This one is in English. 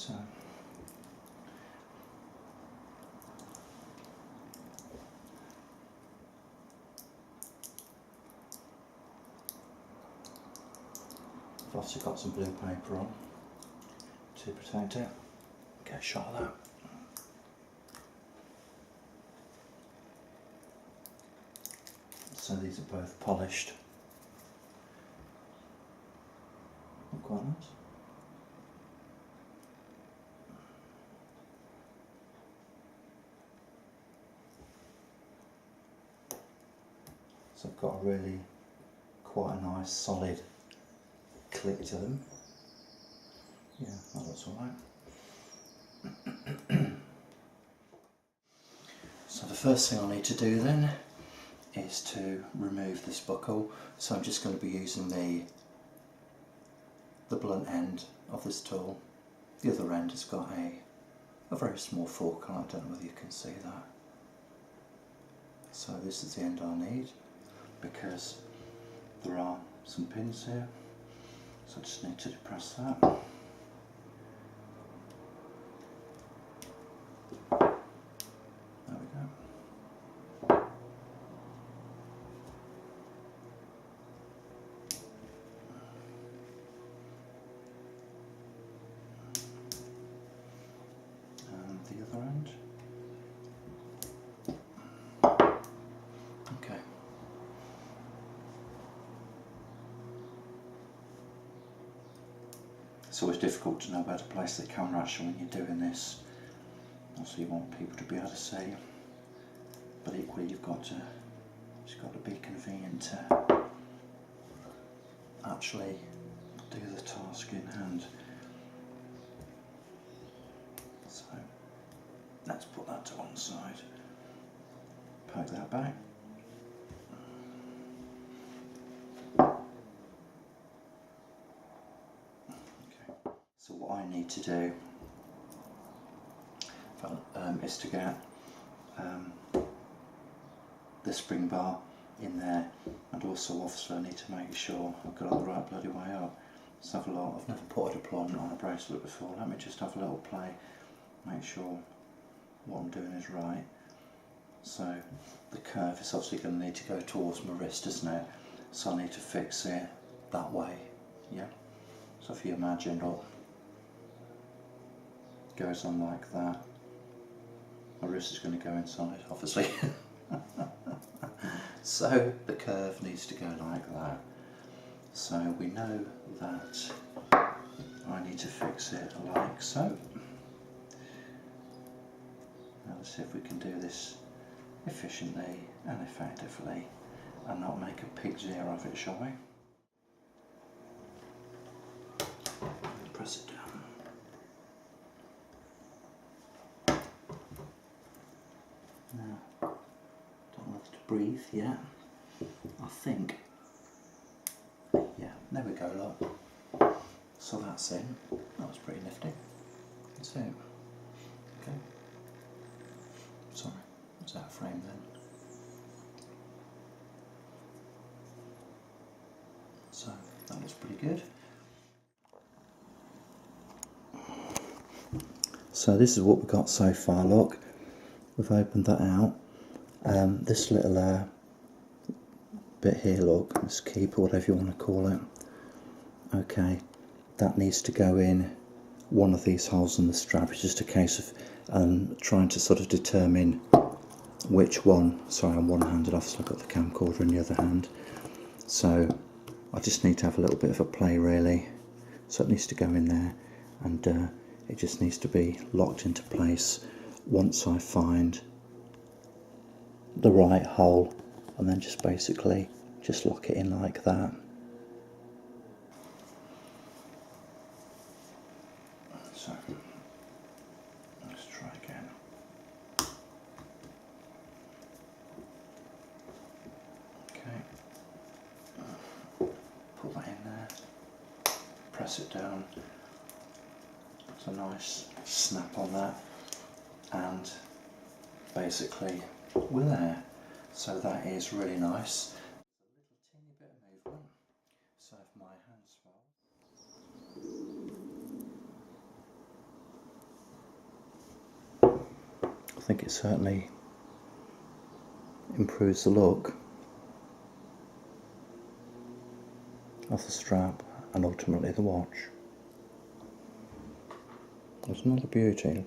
So I've also got some blue paper on to protect it. Get a shot of that. So these are both polished. Look quite nice. So I've got a really quite a nice solid click to them. Yeah, that looks alright. So the first thing I need to do then is to remove this buckle. So I'm just going to be using the blunt end of this tool. The other end has got a very small fork on it. I don't know whether you can see that. So this is the end I need, because there are some pins here, so I just need to depress that. There we go. And the other end. Okay. It's always difficult to know where to place the camera actually when you're doing this. Also, you want people to be able to see, but equally it's got to be convenient to actually do the task in hand. So let's put that to one side, poke that back. So what I need to do is to get the spring bar in there, and also obviously I need to make sure I've got it the right bloody way up. Let's have a lot. I've never put a deployment on a bracelet before. Let me just have a little play, make sure what I'm doing is right. So the curve is obviously going to need to go towards my wrist, isn't it? So I need to fix it that way, yeah? So if you imagine, look, goes on like that, my wrist is going to go inside, obviously. So the curve needs to go like that. So we know that I need to fix it like so. Now let's see if we can do this efficiently and effectively and not make a pig's ear of it, shall we? Press it down. Now, don't want it to breathe yet. I think, yeah, there we go, look. So that's in. That was pretty nifty. That's it. Okay. Sorry, was that a frame then? So that looks pretty good. So this is what we've got so far, look. We've opened that out. This little bit here, look, this keeper, whatever you want to call it. Okay, that needs to go in one of these holes in the strap. It's just a case of trying to sort of determine which one. Sorry, I'm one-handed, obviously I've got the camcorder in the other hand. So I just need to have a little bit of a play really. So it needs to go in there, and it just needs to be locked into place once I find the right hole, and then just basically just lock it in like that. So let's try again. Okay, put that in there, press it down. It's a nice snap on that, and basically we're there. So that is really nice. A little teeny bit of movement. So if my hands fall, think it certainly improves the look of the strap and ultimately the watch. There's another beauty.